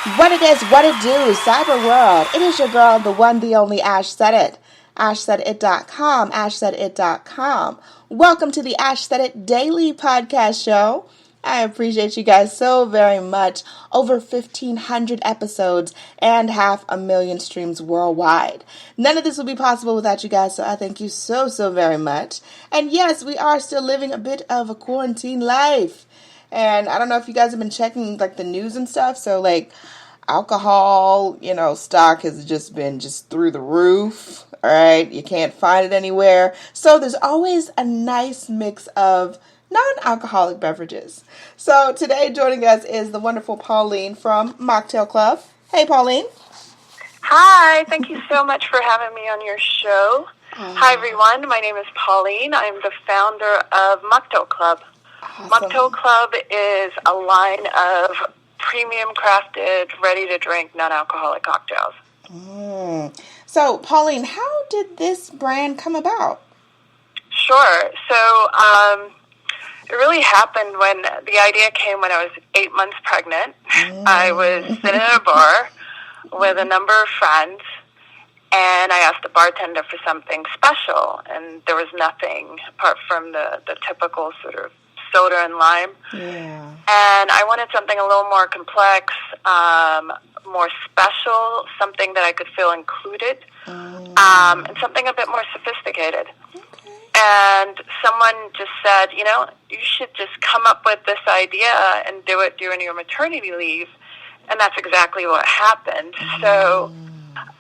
What it is, what it do, cyber world. It is your girl, the one, the only Ash Said It. AshSaidIt.com, AshSaidIt.com. Welcome to the Ash Said It Daily Podcast Show. I appreciate you guys so very much. Over 1,500 episodes and 500,000 streams worldwide. None of this would be possible without you guys, so I thank you so, so very much. And yes, we are still living a bit of a quarantine life. And I don't know if you guys have been checking like the news and stuff. So like alcohol, stock has just been through the roof. All right. You can't find it anywhere. So there's always a nice mix of non-alcoholic beverages. So today joining us is the wonderful Pauline from Mocktail Club. Hey, Pauline. Hi. Thank you so much for having me on your show. Hi, everyone. My name is Pauline. I'm the founder of Mocktail Club. Awesome. Mocktail Club is a line of premium crafted, ready-to-drink, non-alcoholic cocktails. So, Pauline, how did this brand come about? Sure. So, it really happened when the idea came when I was 8 months pregnant. I was sitting at a bar with a number of friends, and I asked the bartender for something special, and there was nothing apart from the typical sort of soda and lime. Yeah. And I wanted something a little more complex, more special, something that I could feel included, and something a bit more sophisticated. Okay. And someone just said, you should just come up with this idea and do it during your maternity leave. And that's exactly what happened. So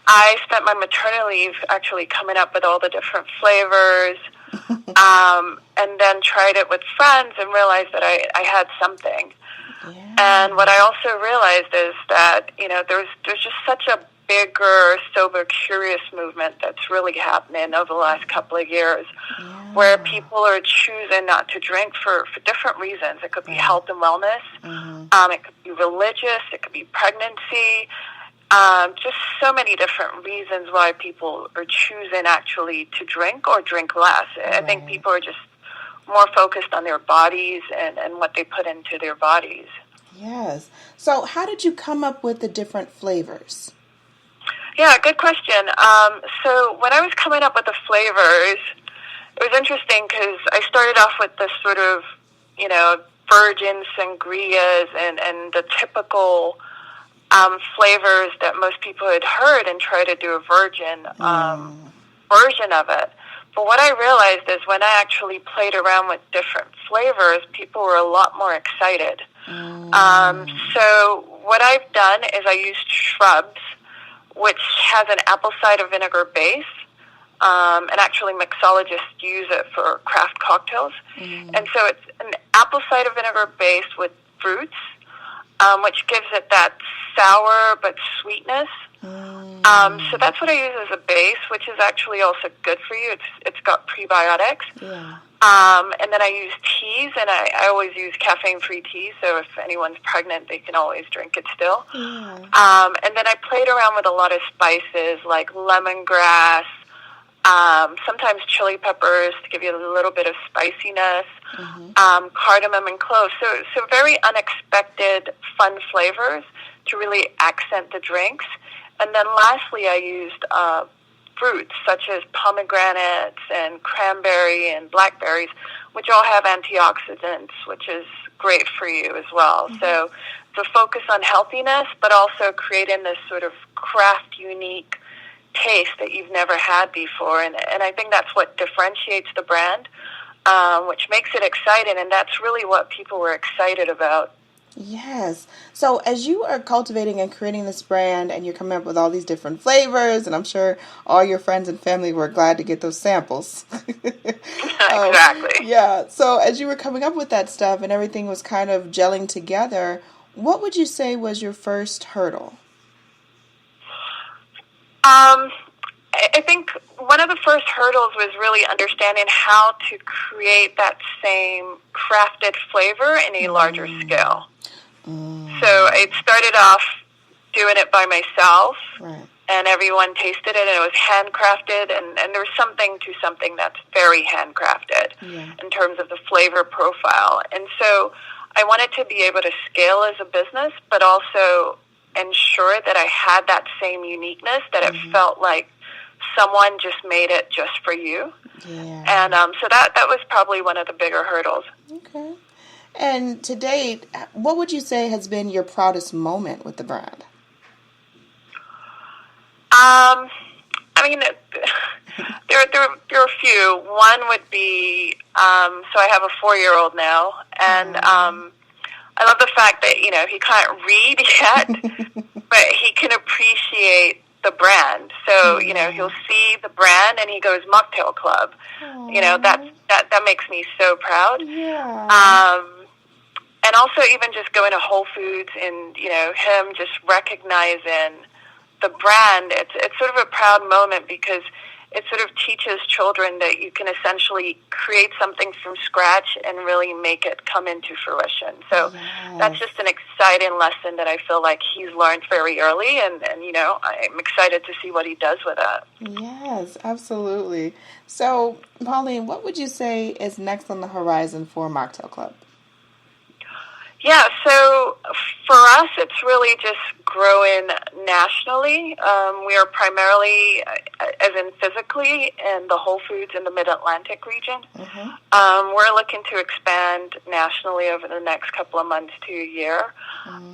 I spent my maternity leave actually coming up with all the different flavors, and then tried it with friends and realized that I had something. Yeah. And what I also realized is that, there's just such a bigger, sober, curious movement that's really happening over the last couple of years, where people are choosing not to drink for different reasons. It could be health and wellness. It could be religious. It could be pregnancy. Just so many different reasons why people are choosing actually to drink or drink less. I think people are just more focused on their bodies and what they put into their bodies. Yes. So how did you come up with the different flavors? Yeah, good question. So when I was coming up with the flavors, it was interesting because I started off with the sort of, virgin sangrias and the typical flavors that most people had heard and try to do a virgin version of it. But what I realized is when I actually played around with different flavors, people were a lot more excited. So what I've done is I used shrubs, which has an apple cider vinegar base, and actually mixologists use it for craft cocktails. And so it's an apple cider vinegar base with fruits, which gives it that sour but sweetness. So that's what I use as a base, which is actually also good for you. It's got prebiotics. Yeah. And then I use teas, and I always use caffeine-free tea, so if anyone's pregnant, they can always drink it still. Yeah. And then I played around with a lot of spices like lemongrass, sometimes chili peppers to give you a little bit of spiciness, cardamom and cloves. So very unexpected, fun flavors to really accent the drinks. And then lastly, I used fruits such as pomegranates and cranberry and blackberries, which all have antioxidants, which is great for you as well. So the focus on healthiness, but also creating this sort of craft unique taste that you've never had before. And I think that's what differentiates the brand, which makes it exciting. And that's really what people were excited about. Yes. So as you are cultivating and creating this brand and you're coming up with all these different flavors, and I'm sure all your friends and family were glad to get those samples. Exactly. Yeah. So as you were coming up with that stuff and everything was kind of gelling together, what would you say was your first hurdle? I think one of the first hurdles was really understanding how to create that same crafted flavor in a larger scale. So it started off doing it by myself, and everyone tasted it, and it was handcrafted, and there's something to something that's very handcrafted in terms of the flavor profile. And so I wanted to be able to scale as a business, but also ensure that I had that same uniqueness, that it felt like someone just made it just for you. Yeah. And so that was probably one of the bigger hurdles. Okay. And to date, what would you say has been your proudest moment with the brand? I mean, there are a few. One would be, so I have a 4-year-old now, and I love the fact that, you know, he can't read yet, but he can appreciate the brand. So, you know, he'll see the brand and he goes, Mocktail Club. You know, that makes me so proud. Yeah. And also even just going to Whole Foods and, you know, him just recognizing the brand, it's sort of a proud moment because it sort of teaches children that you can essentially create something from scratch and really make it come into fruition. So that's just an exciting lesson that I feel like he's learned very early, and you know, I'm excited to see what he does with it. Yes, absolutely. So, Pauline, what would you say is next on the horizon for Mocktail Club? Yeah, so for us, it's really just growing nationally. We are primarily, as in physically, in the Whole Foods in the Mid-Atlantic region. We're looking to expand nationally over the next couple of months to a year.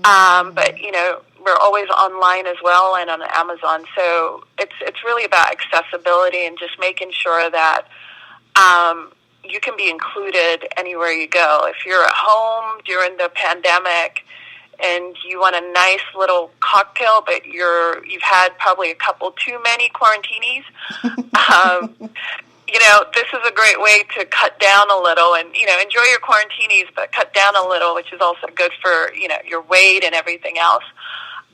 But, you know, we're always online as well and on Amazon. So it's really about accessibility and just making sure that you can be included anywhere you go. If you're at home during the pandemic and you want a nice little cocktail, but you've had probably a couple too many quarantinis, you know, this is a great way to cut down a little and, you know, enjoy your quarantinis, but cut down a little, which is also good for, you know, your weight and everything else.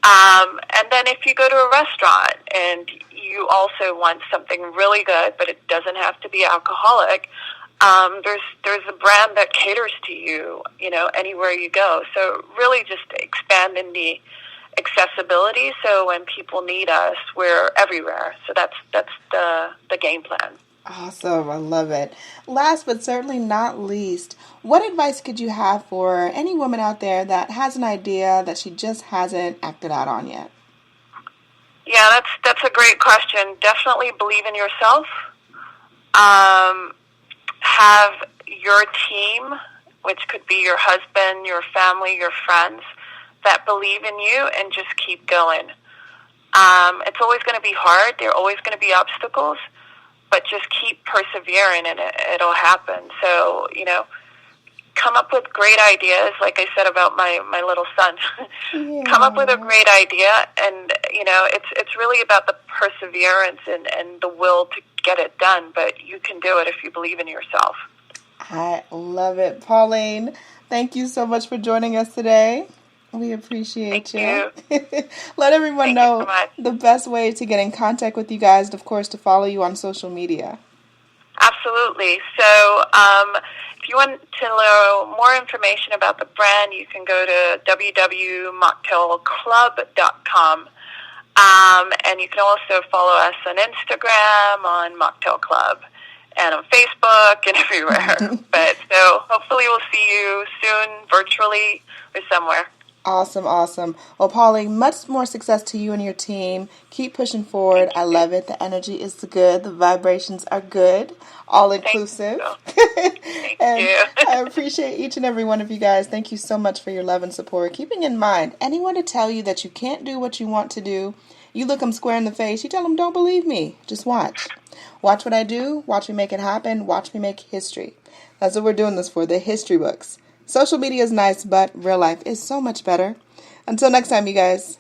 And then if you go to a restaurant and you also want something really good, but it doesn't have to be alcoholic, there's a brand that caters to you, you know, anywhere you go. So really just expanding the accessibility. So when people need us, we're everywhere. So that's the game plan. Awesome. I love it. Last but certainly not least, what advice could you have for any woman out there that has an idea that she just hasn't acted out on yet? Yeah, that's a great question. Definitely believe in yourself. Have your team, which could be your husband, your family, your friends, that believe in you and just keep going. It's always going to be hard. There are always going to be obstacles, but just keep persevering and it'll happen. So, you know, come up with great ideas, like I said about my little son. Come up with a great idea, and, you know, it's really about the perseverance and the will to get it done, but you can do it if you believe in yourself. I love it. Pauline, thank you so much for joining us today. We appreciate you. Let everyone know the best way to get in contact with you guys, and of course, to follow you on social media. Absolutely. So if you want to know more information about the brand, you can go to www.mocktailclub.com. And you can also follow us on Instagram, on Mocktail Club, and on Facebook and everywhere. But so hopefully we'll see you soon, virtually or somewhere. Awesome, awesome. Well, Pauline, much more success to you and your team. Keep pushing forward. I love it. The energy is good. The vibrations are good. All inclusive. Thank you. I appreciate each and every one of you guys. Thank you so much for your love and support. Keeping in mind, anyone to tell you that you can't do what you want to do, you look them square in the face. You tell them, don't believe me. Just watch. Watch what I do. Watch me make it happen. Watch me make history. That's what we're doing this for, the history books. Social media is nice, but real life is so much better. Until next time, you guys.